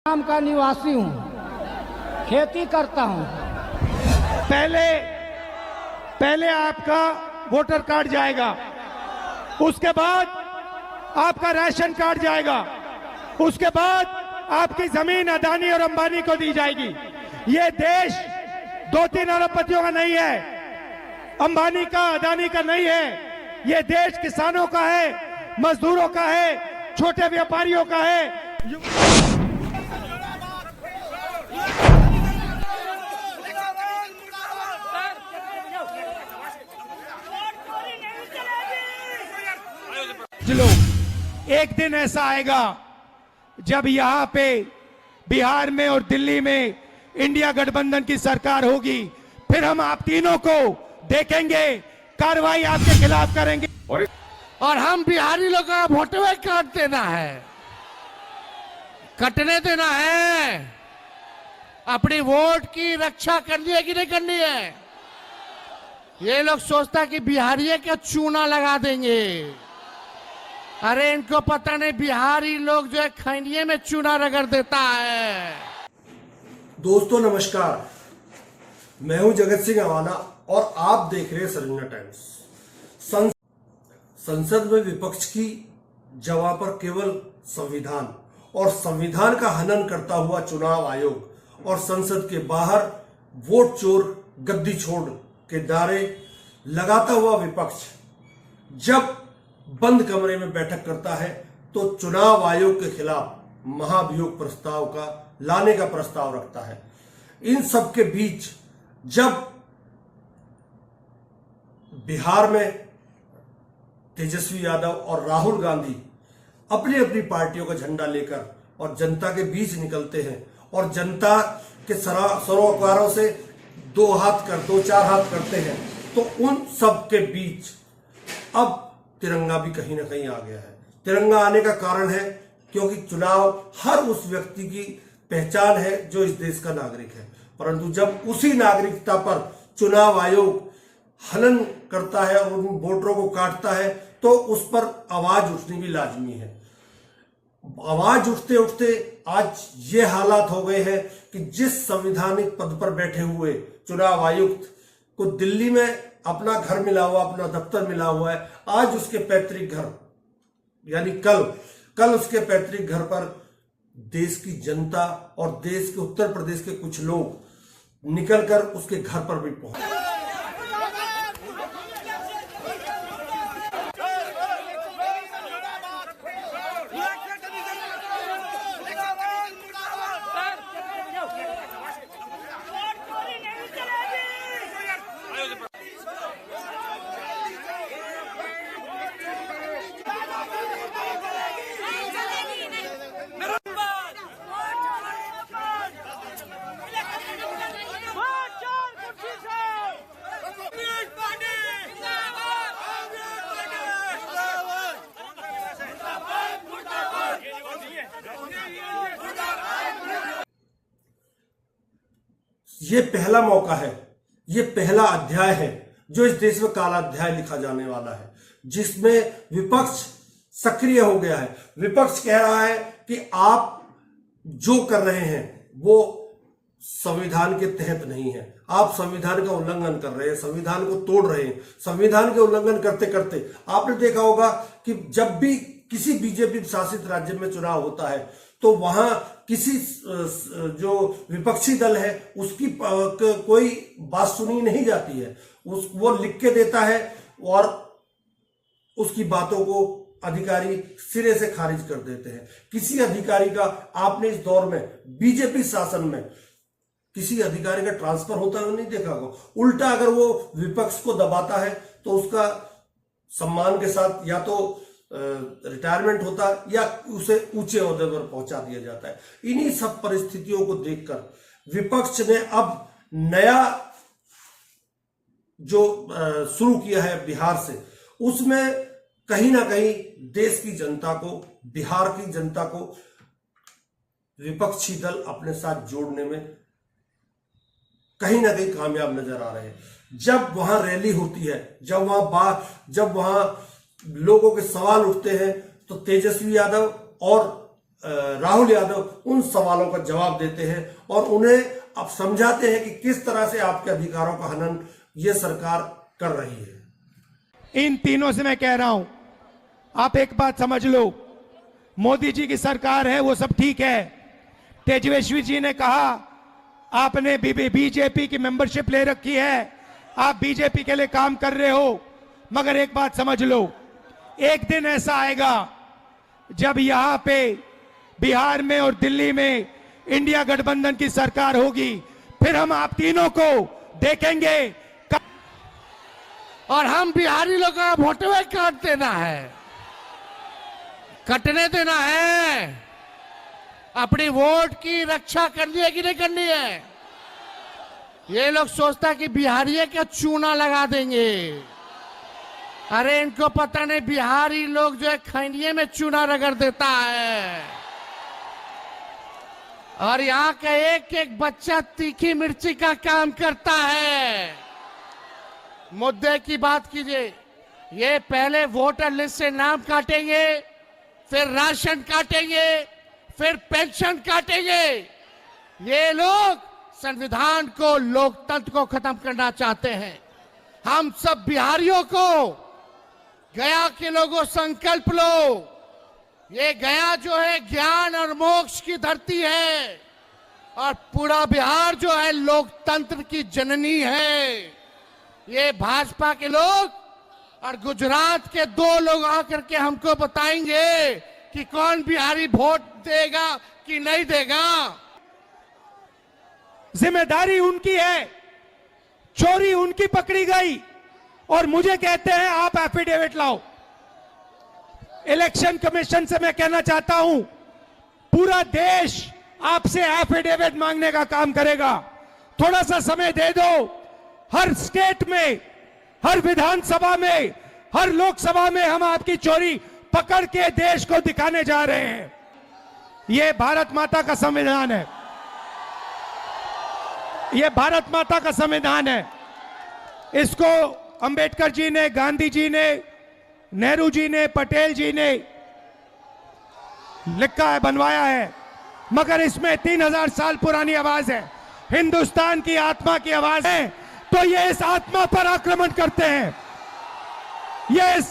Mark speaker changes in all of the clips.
Speaker 1: गांव का निवासी हूँ, खेती करता हूँ।
Speaker 2: पहले आपका वोटर कार्ड जाएगा, उसके बाद आपका राशन कार्ड जाएगा, उसके बाद आपकी जमीन अदानी और अंबानी को दी जाएगी। ये देश 2-3 अरबपतियों का नहीं है, अंबानी का, अदानी का नहीं है। ये देश किसानों का है, मजदूरों का है, छोटे व्यापारियों का है। एक दिन ऐसा आएगा जब यहां पे बिहार में और दिल्ली में इंडिया गठबंधन की सरकार होगी, फिर हम आप तीनों को देखेंगे, कार्रवाई आपके खिलाफ करेंगे।
Speaker 3: और हम बिहारी लोगों का वोटवे काट देना है, कटने देना है। अपनी वोट की रक्षा करनी है कि नहीं करनी है? ये लोग सोचता कि बिहारी का चूना लगा देंगे। अरे इनको पता नहीं, बिहारी लोग जो है खैनिये में चूना रगड़ देता है।
Speaker 4: दोस्तों नमस्कार, मैं हूं जगत सिंह अवाना और आप देख रहे हैं सरगना टाइम्स। संसद में विपक्ष की जवाब पर केवल संविधान और संविधान का हनन करता हुआ चुनाव आयोग और संसद के बाहर वोट चोर गद्दी छोड़ के नारे लगाता हुआ विपक्ष जब बंद कमरे में बैठक करता है तो चुनाव आयोग के खिलाफ महाभियोग प्रस्ताव का लाने का प्रस्ताव रखता है। इन सब के बीच जब बिहार में तेजस्वी यादव और राहुल गांधी अपनी अपनी पार्टियों का झंडा लेकर और जनता के बीच निकलते हैं और जनता के सरोकारों से दो चार हाथ करते हैं, तो उन सब के बीच अब तिरंगा भी कहीं ना कहीं आ गया है। तिरंगा आने का कारण है क्योंकि चुनाव हर उस व्यक्ति की पहचान है जो इस देश का नागरिक है, परंतु जब उसी नागरिकता पर चुनाव आयोग हनन करता है और उन वोटरों को काटता है तो उस पर आवाज उठनी भी लाजमी है। आवाज उठते उठते आज ये हालात हो गए हैं कि जिस संवैधानिक पद पर बैठे हुए चुनाव आयुक्त को दिल्ली में अपना घर मिला हुआ, अपना दफ्तर मिला हुआ है, आज उसके पैतृक घर यानी कल उसके पैतृक घर पर देश की जनता और देश के उत्तर प्रदेश के कुछ लोग निकलकर उसके घर पर भी पहुंचे। ये पहला मौका है, ये पहला अध्याय है जो इस देश में काला अध्याय लिखा जाने वाला है, जिसमें विपक्ष सक्रिय हो गया है। विपक्ष कह रहा है कि आप जो कर रहे हैं वो संविधान के तहत नहीं है, आप संविधान का उल्लंघन कर रहे हैं, संविधान को तोड़ रहे हैं। संविधान के उल्लंघन करते करते आपने देखा होगा कि जब भी किसी बीजेपी शासित राज्य में चुनाव होता है तो वहां किसी जो विपक्षी दल है उसकी कोई बात सुनी नहीं जाती है, वो लिख के देता है और उसकी बातों को अधिकारी सिरे से खारिज कर देते हैं। किसी अधिकारी का आपने इस दौर में बीजेपी शासन में किसी अधिकारी का ट्रांसफर होता है नहीं देखा होगा। उल्टा अगर वो विपक्ष को दबाता है तो उसका सम्मान के साथ या तो रिटायरमेंट होता है या उसे ऊंचे ओहदे पर पहुंचा दिया जाता है। इन्हीं सब परिस्थितियों को देखकर विपक्ष ने अब नया जो शुरू किया है बिहार से, उसमें कहीं ना कहीं देश की जनता को, बिहार की जनता को विपक्षी दल अपने साथ जोड़ने में कहीं ना कहीं कामयाब नजर आ रहे हैं। जब वहां रैली होती है, जब वहां लोगों के सवाल उठते हैं तो तेजस्वी यादव और राहुल यादव उन सवालों का जवाब देते हैं और उन्हें अब समझाते हैं कि किस तरह से आपके अधिकारों का हनन ये सरकार कर रही है।
Speaker 2: इन तीनों से मैं कह रहा हूं, आप एक बात समझ लो, मोदी जी की सरकार है वो सब ठीक है। तेजस्वी जी ने कहा आपने बीजेपी की मेंबरशिप ले रखी है, आप बीजेपी के लिए काम कर रहे हो, मगर एक बात समझ लो, एक दिन ऐसा आएगा जब यहां पे बिहार में और दिल्ली में इंडिया गठबंधन की सरकार होगी, फिर हम आप तीनों को देखेंगे।
Speaker 3: और हम बिहारी लोगों का वोटवे काट देना है, कटने देना है। अपनी वोट की रक्षा करनी है कि नहीं करनी है? ये लोग सोचता कि बिहारी का चूना लगा देंगे। अरे इनको पता नहीं बिहारी लोग जो है खैनिये में चूना रगड़ देता है और यहाँ का एक एक बच्चा तीखी मिर्ची का काम करता है। मुद्दे की बात कीजिए, ये पहले वोटर लिस्ट से नाम काटेंगे, फिर राशन काटेंगे, फिर पेंशन काटेंगे। ये लोग संविधान को, लोकतंत्र को खत्म करना चाहते हैं। हम सब बिहारियों को, गया के लोगों संकल्प लो, ये गया जो है ज्ञान और मोक्ष की धरती है और पूरा बिहार जो है लोकतंत्र की जननी है। ये भाजपा के लोग और गुजरात के दो लोग आकर के हमको बताएंगे कि कौन बिहारी वोट देगा कि नहीं देगा।
Speaker 2: जिम्मेदारी उनकी है, चोरी उनकी पकड़ी गई और मुझे कहते हैं आप एफिडेविट लाओ। इलेक्शन कमीशन से मैं कहना चाहता हूं, पूरा देश आपसे एफिडेविट मांगने का काम करेगा। थोड़ा सा समय दे दो। हर स्टेट में, हर विधानसभा में, हर लोकसभा में हम आपकी चोरी पकड़ के देश को दिखाने जा रहे हैं। यह भारत माता का संविधान है, यह भारत माता का संविधान है। इसको अंबेडकर जी ने, गांधी जी ने, नेहरू जी ने, पटेल जी ने लिखा है, बनवाया है, मगर इसमें 3000 साल पुरानी आवाज है, हिंदुस्तान की आत्मा की आवाज है। तो ये इस आत्मा पर आक्रमण करते हैं, ये इस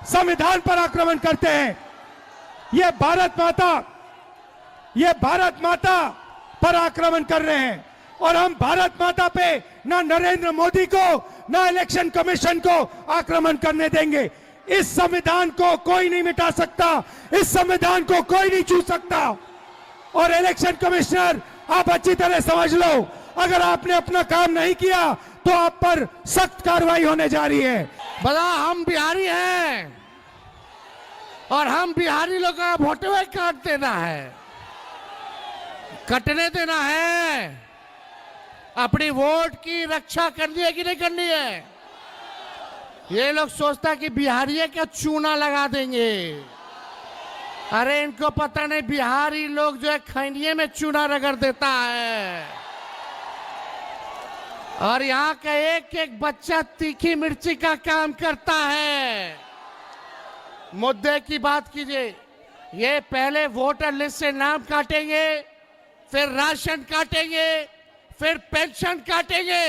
Speaker 2: संविधान पर आक्रमण करते हैं। ये भारत माता पर आक्रमण कर रहे हैं और हम भारत माता पे ना नरेंद्र मोदी को, ना इलेक्शन कमीशन को आक्रमण करने देंगे। इस संविधान को कोई नहीं मिटा सकता, इस संविधान को कोई नहीं छू सकता। और इलेक्शन कमिश्नर, आप अच्छी तरह समझ लो, अगर आपने अपना काम नहीं किया तो आप पर सख्त कार्रवाई होने जा रही है।
Speaker 3: बड़ा हम बिहारी हैं और हम बिहारी लोगों का वोटवे काट देना है, कटने देना है। अपनी वोट की रक्षा करनी है कि नहीं करनी है? ये लोग सोचता कि बिहारी का चूना लगा देंगे। अरे इनको पता नहीं बिहारी लोग जो है खैनिये में चूना रगड़ देता है और यहाँ का एक एक बच्चा तीखी मिर्ची का काम करता है। मुद्दे की बात कीजिए, ये पहले वोटर लिस्ट से नाम काटेंगे, फिर राशन काटेंगे, फिर पेंशन काटेंगे।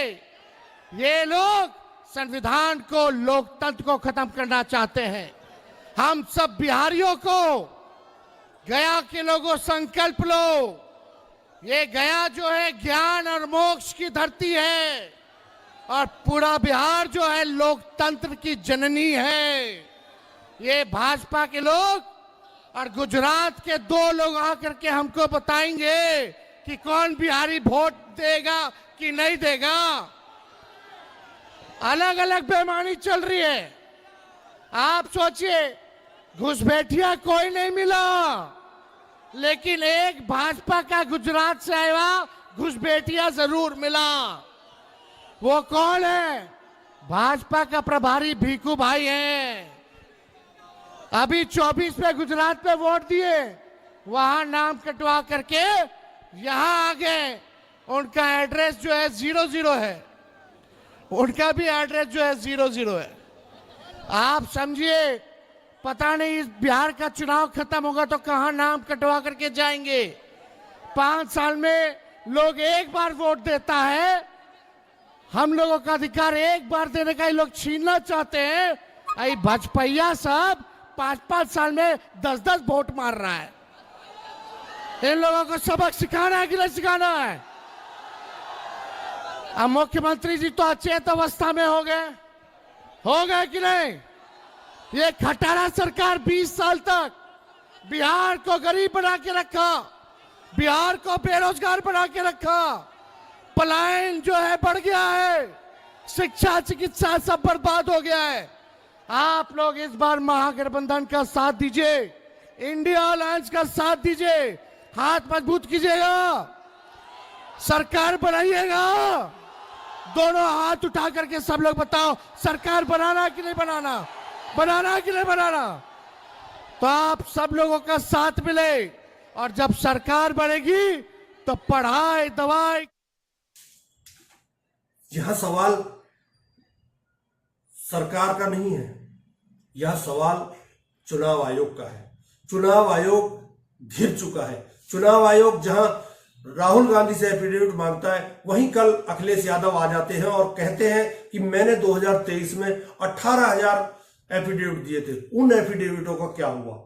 Speaker 3: ये लोग संविधान को, लोकतंत्र को खत्म करना चाहते हैं। हम सब बिहारियों को, गया के लोगों संकल्प लो, ये गया जो है ज्ञान और मोक्ष की धरती है और पूरा बिहार जो है लोकतंत्र की जननी है। ये भाजपा के लोग और गुजरात के दो लोग आकर के हमको बताएंगे कि कौन बिहारी वोट देगा कि नहीं देगा। अलग अलग बेईमानी चल रही है। आप सोचिए, घुसपैठिया कोई नहीं मिला, लेकिन एक भाजपा का गुजरात से आया घुसपैठिया जरूर मिला। वो कौन है? भाजपा का प्रभारी भीखू भाई हैं। अभी 24 पे गुजरात पे वोट दिए, वहां नाम कटवा करके यहां आ गए। उनका एड्रेस जो है 00 है, उनका भी एड्रेस जो है 00 है। आप समझिए, पता नहीं इस बिहार का चुनाव खत्म होगा तो कहां नाम कटवा करके जाएंगे। 5 साल में लोग एक बार वोट देता है, हम लोगों का अधिकार एक बार देने का ये लोग छीनना चाहते हैं। आई भाजपैया सब 5-5 साल में 10-10 वोट मार रहा है। इन लोगों को सबक सिखाना है कि नहीं सिखाना है? अब मुख्यमंत्री जी तो अचेत अवस्था में हो गए कि नहीं? ये खटारा सरकार 20 साल तक बिहार को गरीब बना के रखा, बिहार को बेरोजगार बना के रखा, पलायन जो है बढ़ गया है, शिक्षा चिकित्सा सब बर्बाद हो गया है। आप लोग इस बार महागठबंधन का साथ दीजिए, इंडिया अलायंस का साथ दीजिए, हाथ मजबूत कीजिएगा, सरकार बनाइएगा। दोनों हाथ उठा करके सब लोग बताओ, सरकार बनाना कि नहीं बनाना, बनाना कि नहीं बनाना? तो आप सब लोगों का साथ मिले और जब सरकार बनेगी तो पढ़ाई दवाई।
Speaker 4: यह सवाल सरकार का नहीं है, यह सवाल चुनाव आयोग का है। चुनाव आयोग घिर चुका है। चुनाव आयोग जहां राहुल गांधी से एफिडेविट मांगता है, वहीं कल अखिलेश यादव आ जाते हैं और कहते हैं कि मैंने 2023 में 18,000 एफिडेविट दिए थे। उन एफिडेविटों का क्या हुआ?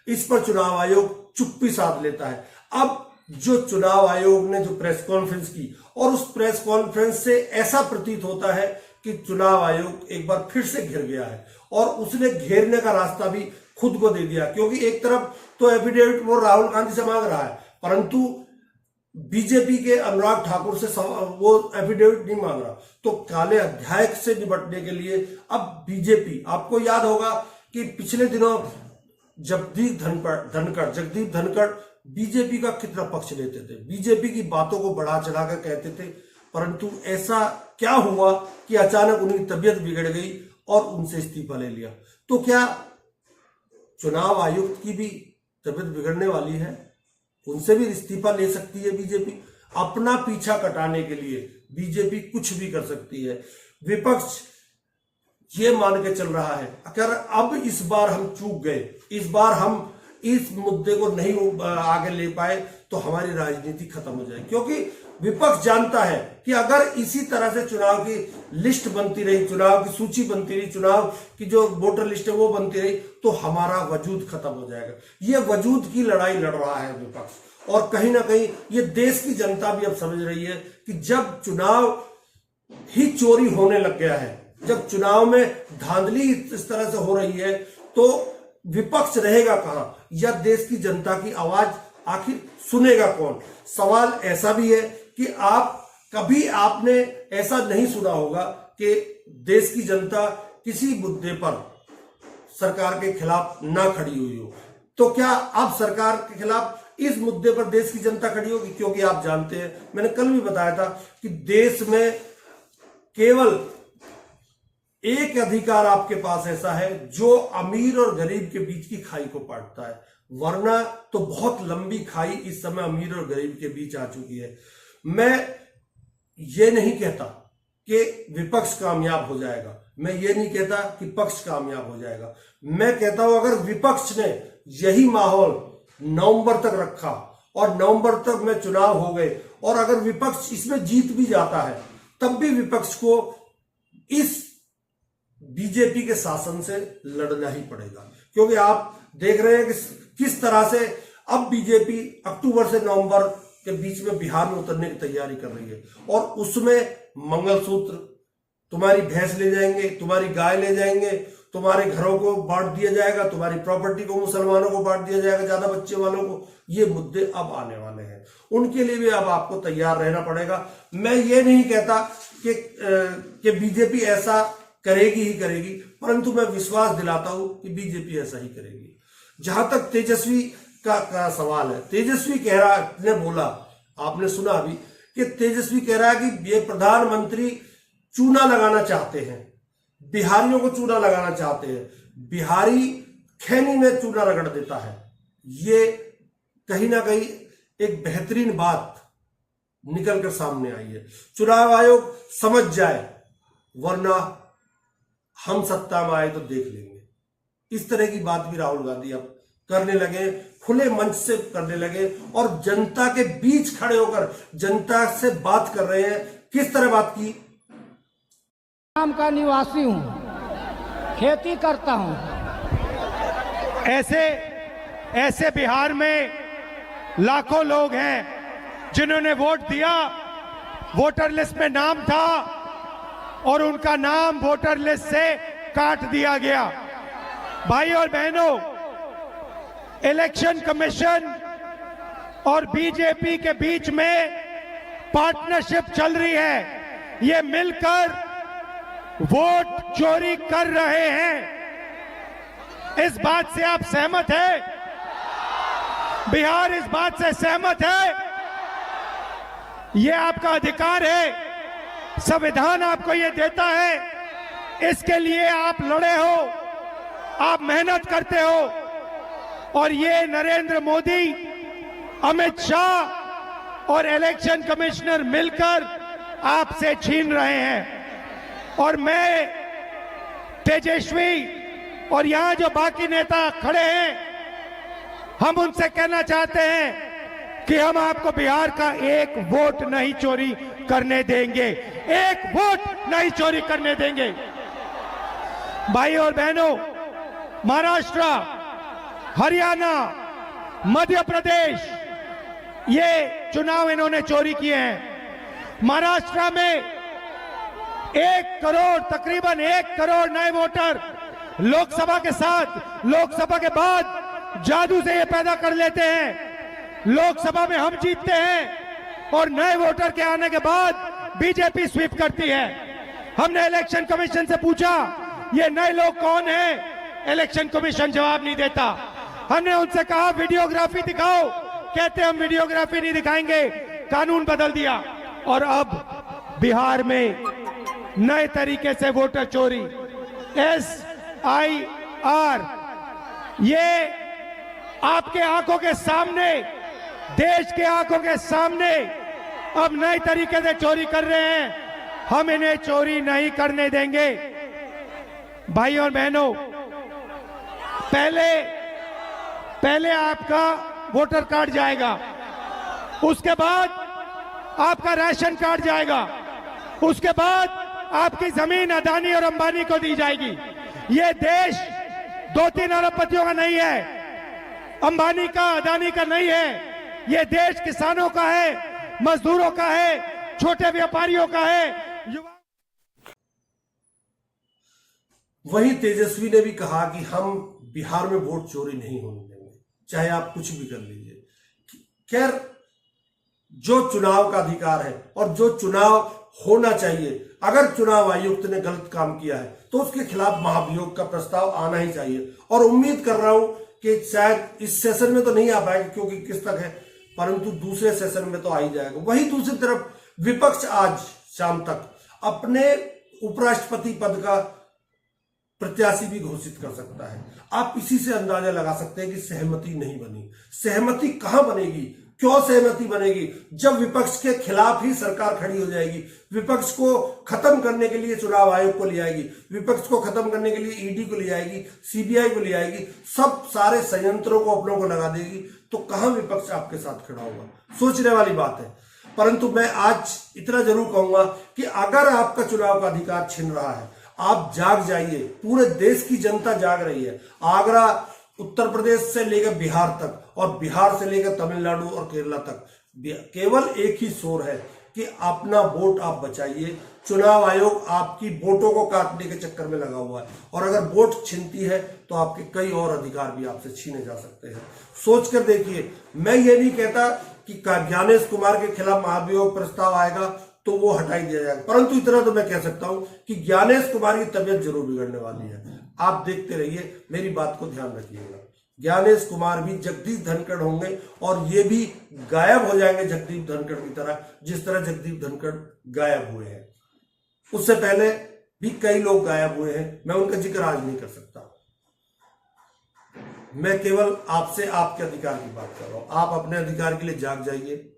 Speaker 4: इस पर चुनाव आयोग चुप्पी साध लेता है। अब जो चुनाव आयोग ने जो प्रेस कॉन्फ्रेंस की, और उस प्रेस कॉन्फ्रेंस से ऐसा प्रतीत होता है कि चुनाव आयोग एक बार फिर से घिर गया है और उसने घेरने का रास्ता भी खुद को दे दिया। क्योंकि एक तरफ तो एफिडेविट वो राहुल गांधी से मांग रहा है, परंतु बीजेपी के अनुराग ठाकुर से वो एफिडेविट नहीं मांग रहा। तो काले अध्याय से निपटने के लिए अब बीजेपी, आपको याद होगा कि पिछले दिनों जगदीप धनखड़ बीजेपी का कितना पक्ष लेते थे, बीजेपी की बातों को बढ़ा चढ़ाकर कहते थे, परंतु ऐसा क्या हुआ कि अचानक उनकी तबीयत बिगड़ गई और उनसे इस्तीफा ले लिया। तो क्या चुनाव आयुक्त की भी तबीयत बिगड़ने वाली है? उनसे भी इस्तीफा ले सकती है बीजेपी। अपना पीछा कटाने के लिए बीजेपी कुछ भी कर सकती है। विपक्ष ये मान के चल रहा है अगर अब इस बार हम चूक गए, इस बार हम इस मुद्दे को नहीं आगे ले पाए तो हमारी राजनीति खत्म हो जाए। क्योंकि विपक्ष जानता है कि अगर इसी तरह से चुनाव की लिस्ट बनती रही, चुनाव की सूची बनती रही, चुनाव की जो वोटर लिस्ट है वो बनती रही, तो हमारा वजूद खत्म हो जाएगा। ये वजूद की लड़ाई लड़ रहा है विपक्ष। और कहीं ना कहीं ये देश की जनता भी अब समझ रही है कि जब चुनाव ही चोरी होने लग गया है, जब चुनाव में धांधली इस तरह से हो रही है, तो विपक्ष रहेगा कहां, या देश की जनता की आवाज आखिर सुनेगा कौन? सवाल ऐसा भी है कि कभी आपने ऐसा नहीं सुना होगा कि देश की जनता किसी मुद्दे पर सरकार के खिलाफ ना खड़ी हुई हो। तो क्या अब सरकार के खिलाफ इस मुद्दे पर देश की जनता खड़ी होगी? क्योंकि आप जानते हैं, मैंने कल भी बताया था कि देश में केवल एक अधिकार आपके पास ऐसा है जो अमीर और गरीब के बीच की खाई को पाटता है, वरना तो बहुत लंबी खाई इस समय अमीर और गरीब के बीच आ चुकी है। मैं ये नहीं कहता कि विपक्ष कामयाब हो जाएगा, मैं ये नहीं कहता कि पक्ष कामयाब हो जाएगा। मैं कहता हूं अगर विपक्ष ने यही माहौल नवंबर तक रखा और नवंबर तक में चुनाव हो गए, और अगर विपक्ष इसमें जीत भी जाता है, तब भी विपक्ष को इस बीजेपी के शासन से लड़ना ही पड़ेगा। क्योंकि आप देख रहे हैं कि किस तरह से अब बीजेपी अक्टूबर से नवंबर के बीच में बिहार में उतरने की तैयारी कर रही है, और उसमें मंगलसूत्र, तुम्हारी भैंस ले जाएंगे, तुम्हारी गाय ले जाएंगे, तुम्हारे घरों को बांट दिया जाएगा, तुम्हारी प्रॉपर्टी को मुसलमानों को बांट दिया जाएगा, ज्यादा बच्चे वालों को। ये मुद्दे अब आने वाले हैं, उनके लिए भी अब आपको तैयार रहना पड़ेगा। मैं ये नहीं कहता कि बीजेपी ऐसा करेगी ही करेगी, परंतु मैं विश्वास दिलाता हूं कि बीजेपी ऐसा ही करेगी। जहां तक तेजस्वी का सवाल है, तेजस्वी कह रहा ने बोला, आपने सुना अभी कि तेजस्वी कह रहा है कि ये प्रधानमंत्री चूना लगाना चाहते हैं, बिहारियों को चूना लगाना चाहते हैं, बिहारी खैनी में चूना रगड़ देता है। ये कहीं ना कहीं एक बेहतरीन बात निकलकर सामने आई है। चुनाव आयोग समझ जाए, वरना हम सत्ता में आए तो देख लेंगे। इस तरह की बात भी राहुल गांधी अब करने लगे, खुले मंच से करने लगे और जनता के बीच खड़े होकर जनता से बात कर रहे हैं। किस तरह बात की?
Speaker 1: गांव का निवासी हूँ, खेती करता हूँ।
Speaker 2: ऐसे बिहार में लाखों लोग हैं जिन्होंने वोट दिया, वोटर लिस्ट में नाम था और उनका नाम वोटर लिस्ट से काट दिया गया। भाई और बहनों, इलेक्शन कमीशन और बीजेपी के बीच में पार्टनरशिप चल रही है। ये मिलकर वोट चोरी कर रहे हैं। इस बात से आप सहमत हैं? बिहार इस बात से सहमत है? ये आपका अधिकार है, संविधान आपको ये देता है, इसके लिए आप लड़े हो, आप मेहनत करते हो और ये नरेंद्र मोदी, अमित शाह और इलेक्शन कमिश्नर मिलकर आपसे छीन रहे हैं। और मैं, तेजस्वी और यहां जो बाकी नेता खड़े हैं, हम उनसे कहना चाहते हैं कि हम आपको बिहार का एक वोट नहीं चोरी करने देंगे, एक वोट नहीं चोरी करने देंगे। भाई और बहनों, महाराष्ट्र, हरियाणा, मध्य प्रदेश, ये चुनाव इन्होंने चोरी किए हैं। महाराष्ट्र में 1 करोड़, तकरीबन 1 करोड़ नए वोटर लोकसभा के साथ, लोकसभा के बाद जादू से ये पैदा कर लेते हैं। लोकसभा में हम जीतते हैं और नए वोटर के आने के बाद बीजेपी स्वीप करती है। हमने इलेक्शन कमीशन से पूछा ये नए लोग कौन हैं, इलेक्शन कमीशन जवाब नहीं देता। हमने उनसे कहा वीडियोग्राफी दिखाओ, कहते हम वीडियोग्राफी नहीं दिखाएंगे, कानून बदल दिया। और अब बिहार में नए तरीके से वोटर चोरी, SIR, ये आपके आंखों के सामने, देश के आंखों के सामने अब नए तरीके से चोरी कर रहे हैं। हम इन्हें चोरी नहीं करने देंगे। भाई और बहनों, पहले आपका वोटर कार्ड जाएगा, उसके बाद आपका राशन कार्ड जाएगा, उसके बाद आपकी जमीन अदानी और अंबानी को दी जाएगी। ये देश 2-3 अरबपतियों का नहीं है, अंबानी का, अदानी का नहीं है। ये देश किसानों का है, मजदूरों का है, छोटे व्यापारियों का है, युवा।
Speaker 4: वहीं तेजस्वी ने भी कहा कि हम बिहार में वोट चोरी नहीं होने देंगे, चाहे आप कुछ भी कर लीजिए। खैर, जो चुनाव का अधिकार है और जो चुनाव होना चाहिए, अगर चुनाव आयुक्त ने गलत काम किया है तो उसके खिलाफ महाभियोग का प्रस्ताव आना ही चाहिए। और उम्मीद कर रहा हूं कि शायद इस सेशन में तो नहीं आ पाएगा क्योंकि किस तक है, परंतु दूसरे सेशन में तो आ ही जाएगा। वहीं दूसरी तरफ विपक्ष आज शाम तक अपने उपराष्ट्रपति पद का प्रत्याशी भी घोषित कर सकता है। आप इसी से अंदाजा लगा सकते हैं कि सहमति नहीं बनी। सहमति कहां बनेगी, क्यों सहमति बनेगी? जब विपक्ष के खिलाफ ही सरकार खड़ी हो जाएगी, विपक्ष को खत्म करने के लिए चुनाव आयोग को ले आएगी, विपक्ष को खत्म करने के लिए ईडी को ले आएगी, सीबीआई को ले आएगी, सब सारे संयंत्रों को अपनों को लगा देगी, तो कहां विपक्ष आपके साथ खड़ा होगा? सोचने वाली बात है। परंतु मैं आज इतना जरूर कहूंगा कि अगर आपका चुनाव का अधिकार छिन रहा है, आप जाग जाइए। पूरे देश की जनता जाग रही है। आगरा, उत्तर प्रदेश से लेकर बिहार तक और बिहार से लेकर तमिलनाडु और केरला तक केवल एक ही शोर है कि अपना वोट आप बचाइए। चुनाव आयोग आपकी वोटों को काटने के चक्कर में लगा हुआ है और अगर वोट छीनती है तो आपके कई और अधिकार भी आपसे छीने जा सकते हैं। सोचकर देखिए। मैं ये नहीं कहता कि ज्ञानेश कुमार के खिलाफ महाभियोग प्रस्ताव आएगा तो वो हटाई दिया जाएगा, परंतु इतना तो मैं कह सकता हूं कि ज्ञानेश कुमार की तबीयत जरूर बिगड़ने वाली है। आप देखते रहिए, मेरी बात को ध्यान रखिएगा। ज्ञानेश कुमार भी जगदीप धनखड़ होंगे और ये भी गायब हो जाएंगे जगदीप धनखड़ की तरह, जिस तरह जगदीप धनखड़ गायब हुए हैं। उससे पहले भी कई लोग गायब हुए हैं, मैं उनका जिक्र आज नहीं कर सकता। मैं केवल आपसे आपके अधिकार की बात कर रहा हूं। आप अपने अधिकार के लिए जाग जाइए।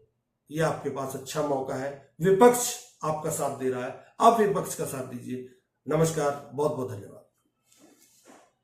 Speaker 4: ये आपके पास अच्छा मौका है। विपक्ष आपका साथ दे रहा है, आप विपक्ष का साथ दीजिए। नमस्कार, बहुत बहुत धन्यवाद।